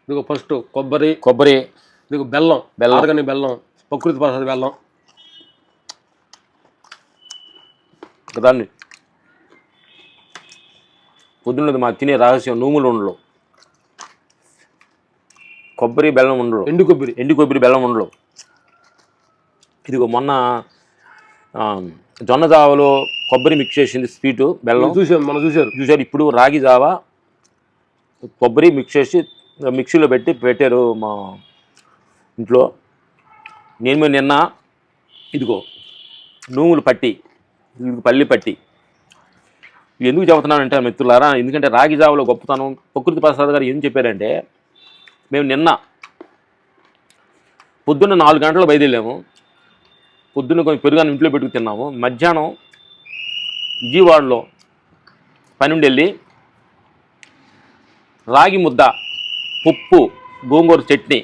ఇదిగో ఫస్ట్ కొబ్బరి, ఇదిగో బెల్లం, ఆర్గానిక్ బెల్లం, ప్రకృతి ప్రసాద బెల్లం. దాన్ని పొద్దున్నది మా తినే రహస్యం నూములు ఉండలు, కొబ్బరి బెల్లం ఉండలు, ఎండు కొబ్బరి బెల్లం ఉండలు. ఇదిగో మొన్న జొన్న జావలో కొబ్బరి మిక్స్ చేసింది, స్వీటు బెల్లం చూశారు. ఇప్పుడు రాగి జావ కొబ్బరి మిక్స్ చేసి మిక్సీలో పెట్టారు మా ఇంట్లో. నేను నిన్న ఇదిగో నూములు పట్టి, ఇది పల్లి పట్టి. ఎందుకు చెబుతున్నానంటే మిత్రులారా, ఎందుకంటే రాగి జావలో గొప్పతనం ప్రకృతి ప్రసాద్ గారు ఏం చెప్పారంటే, మేము నిన్న పొద్దున్న 4 గంటలు బయలుదేరాము. పొద్దున్న కొంచెం పెరుగాను ఇంట్లో పెట్టుకు తిన్నాము. మధ్యాహ్నం విజయవాడలో పనుండి వెళ్ళి రాగి ముద్ద, పప్పు, గోంగూర చట్నీ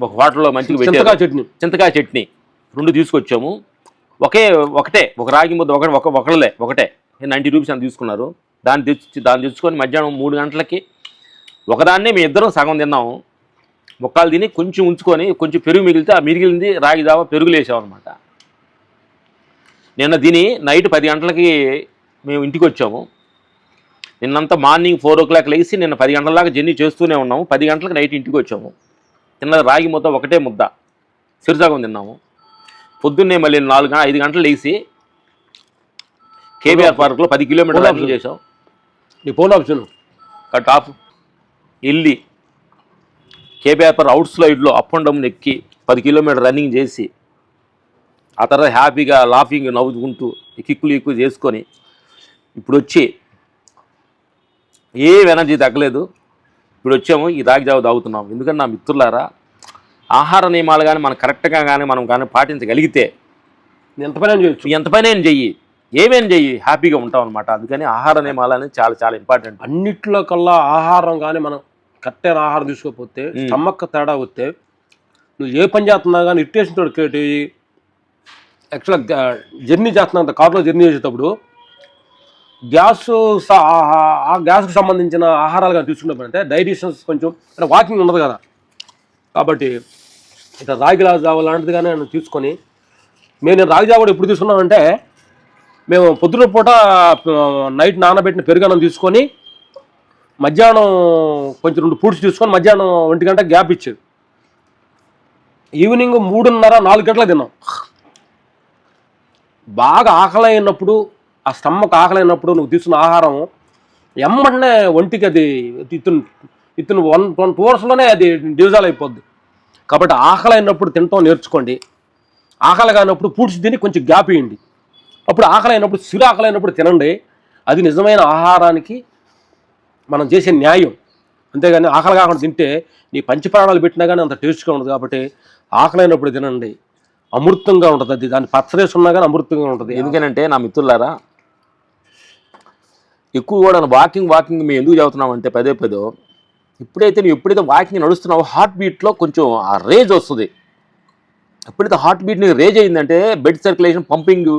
ఒక హోటల్లో మంచిగా పెట్టారు. చింతకాయ చట్నీ 2 తీసుకొచ్చాము. ఒకటే ఒక రాగి ముద్ద ఒకటే 90 రూపీస్ అని తీసుకున్నారు. దాన్ని తెచ్చుకొని మధ్యాహ్నం 3 గంటలకి ఒకదాన్నే మేము ఇద్దరం సగం తిన్నాము. ముక్కలు తిని కొంచెం ఉంచుకొని కొంచెం పెరుగు మిగిలితే ఆ మిగిలింది రాగి జావ పెరుగులు వేసామన్నమాట. నిన్న తిని నైట్ 10 గంటలకి మేము ఇంటికి వచ్చాము. నిన్నంతా మార్నింగ్ 4 o'clock లేచి నిన్న 10 గంటల దాకా జర్నీ చేస్తూనే ఉన్నాము. 10 గంటలకు నైట్ ఇంటికి వచ్చాము. తిన్న రాగి ముద్ద ఒకటే ముద్ద సిరిసగం తిన్నాము. పొద్దున్నే మళ్ళీ 5 గంటలు లేచి కేబీఆర్ పార్క్లో 10 కిలోమీటర్లు రన్నింగ్ చేసాం. నీ ఫోన్ ఆప్షన్ కట్ ఆఫ్ వెళ్ళి కేబీఆర్ పార్క్ అవుట్ స్లైడ్లో అప్ అండ్ డౌన్ ఎక్కి 10 కిలోమీటర్ రన్నింగ్ చేసి ఆ తర్వాత హ్యాపీగా లాఫింగ్ నవ్వుకుంటూ కిక్కులు ఎక్కువ చేసుకొని ఇప్పుడు వచ్చి ఏం ఎనర్జీ తగ్గలేదు. ఇప్పుడు వచ్చాము, ఈ రాగి జావ తాగుతున్నాము. ఎందుకంటే నా మిత్రులారా, ఆహార నియమాలు కానీ మనం కరెక్ట్గా మనం పాటించగలిగితే ఎంత పైన చెయ్యి, ఏమేం చెయ్యి, హ్యాపీగా ఉంటాం అనమాట. అందుకని ఆహార నియమాలు అనేది చాలా చాలా ఇంపార్టెంట్. అన్నిట్లో కల్లా ఆహారం కానీ మనం కరెక్టైన ఆహారం తీసుకోకపోతే స్టమక్ తేడా వస్తే నువ్వు ఏ పని చేస్తున్నా కానీ ఇరిటేషన్ తోటి క్రియేట్ అయ్యి యాక్చువల్గా జర్నీ చేస్తున్నా కార్లో జర్నీ చేసేటప్పుడు ఆ గ్యాస్కు సంబంధించిన ఆహారాలు కానీ తీసుకున్నప్పుడంటే డైజెషన్స్ కొంచెం అంటే వాకింగ్ ఉండదు కదా. కాబట్టి ఇట్లా రాగి జావ లాంటిది కానీ నేను తీసుకొని నేను రాగి జావ కూడా ఎప్పుడు తీసుకున్నామంటే మేము పొద్దున పూట నైట్ నానబెట్టిన పెరుగన్నం తీసుకొని మధ్యాహ్నం కొంచెం 2 ఫ్రూట్స్ తీసుకొని మధ్యాహ్నం 1 గంట గ్యాప్ ఇచ్చేది. ఈవినింగ్ 3:30-4 గంటలకు తిన్నాం. బాగా ఆకలి అయినప్పుడు, ఆ స్టమక్ ఆకలి అయినప్పుడు నువ్వు తీసుకున్న ఆహారం ఎమ్మటనే ఒంటికి అది ఇతను 1-2 అవర్స్లోనే అది డివిజాల్ అయిపోద్ది. కాబట్టి ఆకలి అయినప్పుడు తినటం నేర్చుకోండి. ఆకలి కానప్పుడు ఫ్రూట్స్ తిని కొంచెం గ్యాప్ ఇవ్వండి. అప్పుడు ఆకలి అయినప్పుడు ఆకలి అయినప్పుడు తినండి. అది నిజమైన ఆహారానికి మనం చేసే న్యాయం. అంతేగాని ఆకలి కాకుండా తింటే నీ పంచప్రాణాలు పెట్టినా కానీ అంత టేస్ట్గా ఉండదు. కాబట్టి ఆకలి అయినప్పుడు తినండి, అమృతంగా ఉంటుంది. అది దాన్ని పచ్చరేసి ఉన్నా కానీ అమృతంగా ఉంటుంది. ఎందుకనంటే నా మిత్రులారా, ఎక్కువ కూడా వాకింగ్ మేము ఎందుకు చదువుతున్నామంటే పదే ఎప్పుడైతే వాకింగ్ నడుస్తున్నావో హార్ట్ బీట్లో కొంచెం ఆ రేజ్ వస్తుంది. ఎప్పుడైతే హార్ట్ బీట్ని రేజ్ అయిందంటే blood circulation, pumping,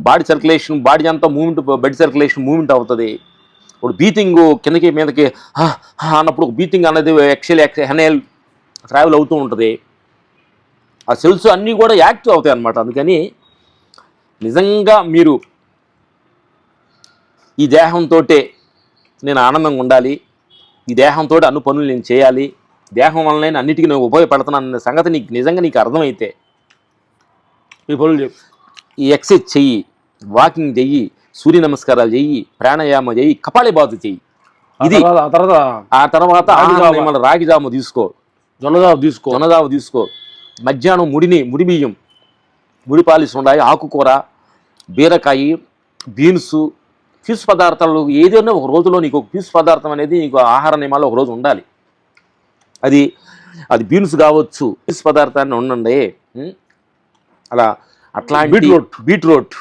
body circulation, body అంతా మూమెంట్, బ్లడ్ సర్క్యులేషన్ మూమెంట్ అవుతుంది. ఇప్పుడు బీతింగ్ కిందకి మీదకి అన్నప్పుడు బీతింగ్ అనేది ఎక్సెల్ ట్రావెల్ అవుతూ ఉంటుంది. ఆ సెల్స్ అన్నీ కూడా యాక్టివ్ అవుతాయి అన్నమాట. అందుకని నిజంగా మీరు ఈ దేహంతో నేను ఆనందంగా ఉండాలి, ఈ దేహంతో అన్ని పనులు నేను చేయాలి, దేహం వల్ల నేను అన్నిటికీ నేను ఉపయోగపడుతున్నాను అనే సంగతి నీకు అర్థమైతే ఈ పనులు ఈ ఎక్సర్సైజ్ చెయ్యి, వాకింగ్ చెయ్యి, సూర్య నమస్కారాలు చెయ్యి, ప్రాణాయామం చెయ్యి, కపాళీభాతి చెయ్యి. ఇది ఆ తర్వాత రాగి జామ తీసుకో, జొన్న జావ తీసుకో. మధ్యాహ్నం ముడి బియ్యం, ముడి పాలిస్ ఉండాలి, ఆకుకూర, బీరకాయ, బీన్స్, పీసు పదార్థాలు ఏదైనా ఒక రోజులో నీకు ఒక పీసు పదార్థం అనేది నీకు ఆహార నియమాల్లో ఒక రోజు ఉండాలి. అది బీన్స్ కావచ్చు, పీసు పదార్థాన్ని ఉండండి. అట్లాంటి బీట్రూట్,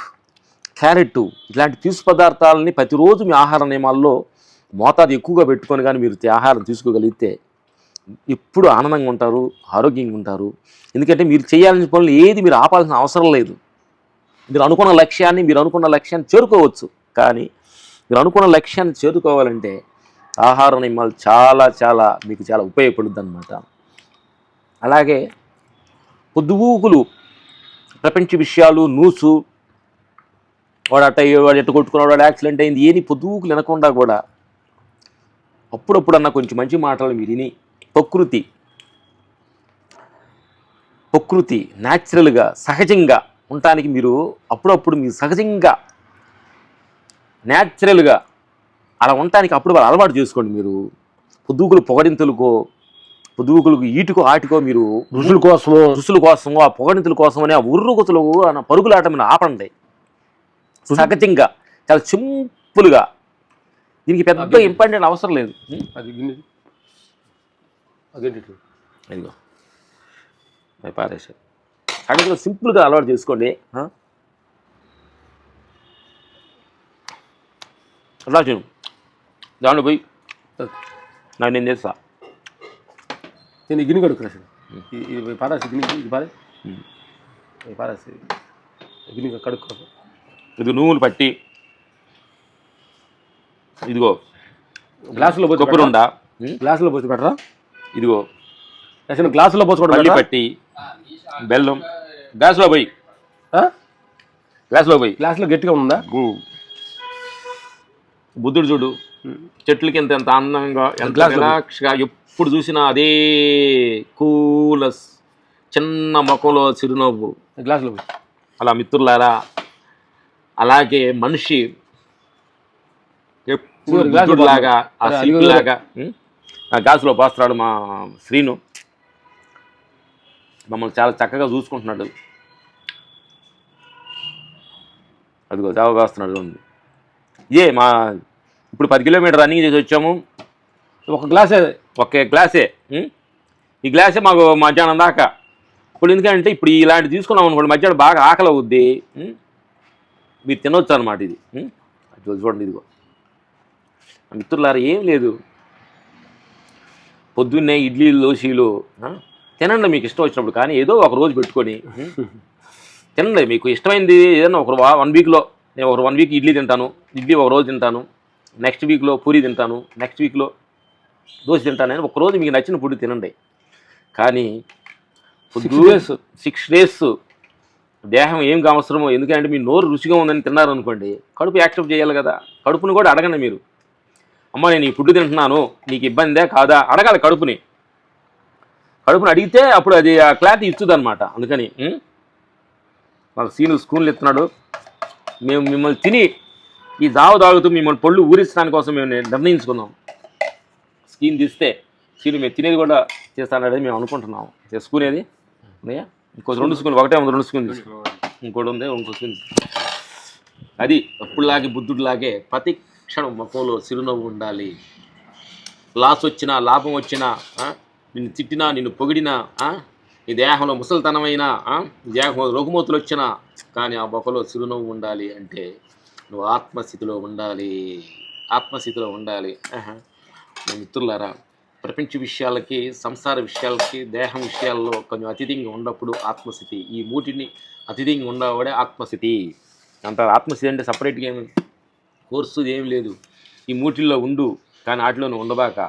క్యారెట్ ఇట్లాంటి పీసు పదార్థాలని ప్రతిరోజు మీ ఆహార నియమాల్లో మోతాదు ఎక్కువగా పెట్టుకొని కానీ మీరు ఆహారం తీసుకోగలిగితే ఎప్పుడు ఆనందంగా ఉంటారు, ఆరోగ్యంగా ఉంటారు. ఎందుకంటే మీరు చేయాల్సిన పనులు ఏది మీరు ఆపాల్సిన అవసరం లేదు. మీరు అనుకున్న లక్ష్యాన్ని చేరుకోవచ్చు. కానీ మీరు అనుకున్న లక్ష్యాన్ని చేరుకోవాలంటే ఆహార నియమాలు చాలా చాలా మీకు చాలా ఉపయోగపడుద్ది అనమాట. అలాగే పొద్దుగూకులు ప్రపంచ విషయాలు న్యూసు, వాడు వాడు ఎట్టు కొట్టుకున్నాడు, వాడు యాక్సిడెంట్ అయింది, ఏది పొద్దుగూకులు వినకుండా కూడా అప్పుడప్పుడన్నా కొంచెం మంచి మాటలు మీరు విని ప్రకృతి న్యాచురల్గా సహజంగా ఉండటానికి మీరు అప్పుడప్పుడు మీరు సహజంగా న్యాచురల్గా అలా ఉండటానికి అప్పుడు వాళ్ళు అలవాటు చేసుకోండి. మీరు పొద్దుగులు పొద్దుగులకు ఈటుకో ఆటికో మీరు రుసుల కోసము ఆ పొగడింతుల కోసమని ఆ ఉర్రుగుతులు పరుగులాట మీద ఆపండి. సహజంగా చాలా సింపుల్గా, దీనికి పెద్ద ఇంపార్టెంట్ అవసరం లేదు. అదిగో పారేసారు. సహజంగా సింపుల్గా అలవాటు చేసుకోండి. అలా చేయను, దాంట్లో పోయి నేను చేస్తా. నేను గిన్నె కడుక్కున్నా సార్, ఇది పారాసి గిన్నె, ఇది పారాసి గిన్నె కడుక్కో. ఇది నువ్వులు పట్టి, ఇదిగో గ్లాసులో పోసి కొబ్బరి ఉండా, గ్లాసులో పోసి పెట్టరా, ఇదిగో గ్లాసులో పోసుకోవడం, పల్లి పట్టి, బెల్లం గ్లాసులో పోయి, గ్లాసులో గట్టిగా ఉందా. బుద్ధుడు చూడు చెట్లకి ఎంత అందంగా, ఎంత రిలాక్స్గా, ఎప్పుడు చూసినా అదే కూల చిన్న ముఖంలో చిరునవ్వు. గ్లాసులో అలా మిత్రులారా, అలాగే మనిషి ఎప్పుడు లాగా ఆ శిల్పిలాగా ఆ గ్లాసులో పోస్తున్నాడు మా శ్రీను. మమ్మల్ని చాలా చక్కగా చూసుకుంటున్నాడు. అదిగో జావ కాస్తున్నాడు ఉంది. మా ఇప్పుడు 10 కిలోమీటర్ రన్నింగ్ చేసి వచ్చాము. ఒకే గ్లాసే, ఈ గ్లాసే మాకు మధ్యాహ్నం దాకా. ఇప్పుడు ఎందుకంటే ఇప్పుడు ఇలాంటి తీసుకున్నాం అనుకోండి, మధ్యాహ్నం బాగా ఆకలి అవుద్ది, మీరు తినొచ్చు అనమాట. ఇది చూడండి, ఇదిగో మిత్రులారా, ఏం లేదు, పొద్దున్నే ఇడ్లీలు దోశలు తినండి మీకు ఇష్టం వచ్చినప్పుడు. కానీ ఏదో ఒక రోజు పెట్టుకొని తినండి, మీకు ఇష్టమైంది ఏదైనా ఒక 1 వీక్లో. నేను ఒక 1 వీక్ ఇడ్లీ తింటాను, ఇడ్లీ ఒక రోజు తింటాను, నెక్స్ట్ వీక్లో పూరి తింటాను, నెక్స్ట్ వీక్లో దోశ తింటాను అని ఒకరోజు మీకు నచ్చిన ఫుడ్ తినండి. కానీ 6 డేస్ దేహం ఏం అవసరమో, ఎందుకంటే మీ నోరు రుచిగా ఉందని తిన్నారనుకోండి, కడుపు యాక్సెప్ట్ చేయాలి కదా. కడుపుని కూడా అడగండి మీరు, అమ్మ నేను ఈ ఫుడ్ తింటున్నాను, నీకు ఇబ్బందే కాదా అడగాలి. కడుపుని అడిగితే అప్పుడు అది ఆ క్లారిటీ ఇస్తుంది అనమాట. అందుకని మాకు సీను స్కూన్లు ఇస్తున్నాడు. మేము మిమ్మల్ని తిని ఈ జావ తాగుతూ మిమ్మల్ని పళ్ళు ఊరించడానికి కోసం మేము నిర్ణయించుకున్నాం. స్కీన్ తీస్తే సీను మేము తినేది కూడా చేస్తానని మేము అనుకుంటున్నాము. చేసుకునేది ఇంకో 2 స్కూన్లు, ఒకటే ఉంది 2 స్కూన్లు, ఇంకోటి ఉంది ఇంకో స్కూన్. అది అప్పుడులాగే బుద్ధుడిలాగే ప్రతి క్షణం ముఖంలో చిరునవ్వు ఉండాలి. లాస్ వచ్చినా లాభం వచ్చినా, నిన్ను తిట్టినా నిన్ను పొగిడినా, ఈ దేహంలో ముసలితనమైనా, ఈ దేహంలో రుగ్మతులు వచ్చినా, కానీ ఆ ముఖంలో చిరునవ్వు ఉండాలి. అంటే నువ్వు ఆత్మస్థితిలో ఉండాలి. మిత్రులారా, ప్రపంచ విషయాలకి, సంసార విషయాలకి, దేహం విషయాల్లో కొంచెం అతీతంగా ఉన్నప్పుడు ఆత్మస్థితి, ఈ మూటిని అతీతంగా ఉండవాడే ఆత్మస్థితి అంటారు. ఆత్మస్థితి అంటే సపరేట్గా ఏమి కోర్సు ఏం లేదు, ఈ మూటిల్లో ఉండు, కానీ వాటిలోనే ఉండబాక.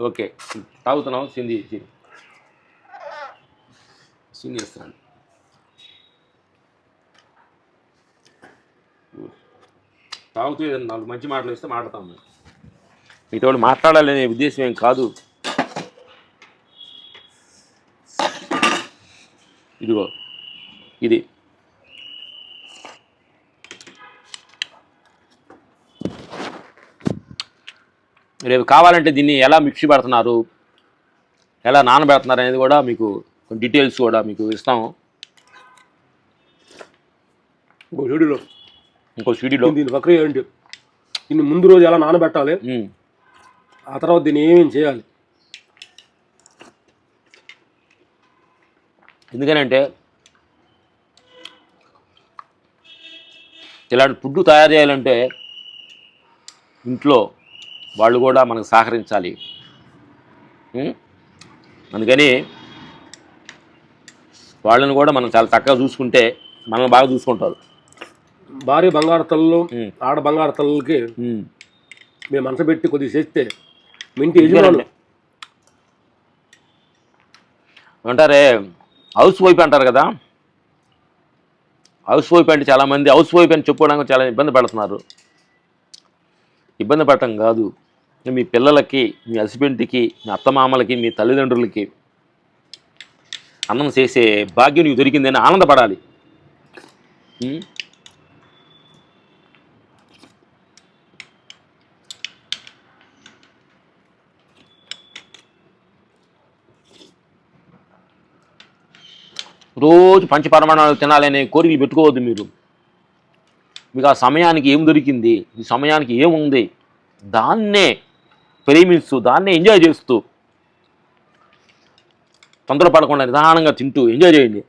ఓకే, తాగుతున్నావు, సింధి చేస్తున్నాను. తాగుతూ ఏదైనా 4 మంచి మాటలు ఇస్తే మాట్లాడతాం. మీతో మాట్లాడాలనే ఉద్దేశం ఏం కాదు. ఇదిగో ఇది రేపు కావాలంటే దీన్ని ఎలా మిక్సీ పెడుతున్నారు, ఎలా నానబెడుతున్నారు అనేది కూడా మీకు డీటెయిల్స్ కూడా మీకు ఇస్తాము. ఇంకో సీడీలో దీని ప్రక్రియ ఏంటి, దీన్ని ముందు రోజు ఎలా నానబెట్టాలి, ఆ తర్వాత దీన్ని ఏమేమి చేయాలి. ఎందుకనంటే ఇలాంటి ఫుడ్ తయారు చేయాలంటే ఇంట్లో వాళ్ళు కూడా మనకు సహకరించాలి. అందుకని వాళ్ళని కూడా మనం చాలా చక్కగా చూసుకుంటే మనం బాగా చూసుకుంటారు. భార్య బంగారు తల్లు, ఆడ బంగారు తల్లులకి మీరు మనసు పెట్టి కొద్దిగా చేస్తే మీ ఇంటి యజమానులు అంటారే హౌస్ వైఫ్ అంటారు కదా, హౌస్ వైఫ్ అంటే చాలామంది హౌస్ వైఫ్ అని చెప్పుకోవడానికి చాలా ఇబ్బంది పడుతున్నారు. ఇబ్బంది పడటం కాదు, మీ పిల్లలకి, మీ హస్బెండ్కి, మీ అత్తమామలకి, మీ తల్లిదండ్రులకి అన్నం చేసే భాగ్యం నీకు దొరికిందని ఆనందపడాలి. రోజు పంచపరమాణాలు తినాలనే కోరికలు పెట్టుకోవద్దు మీరు. మీకు ఆ సమయానికి ఏం దొరికింది, ఈ సమయానికి ఏముంది, దాన్నే ప్రేమిస్తూ దాన్నే ఎంజాయ్ చేస్తూ తొందరపడకుండా నిదానంగా తింటూ ఎంజాయ్ చేయండి.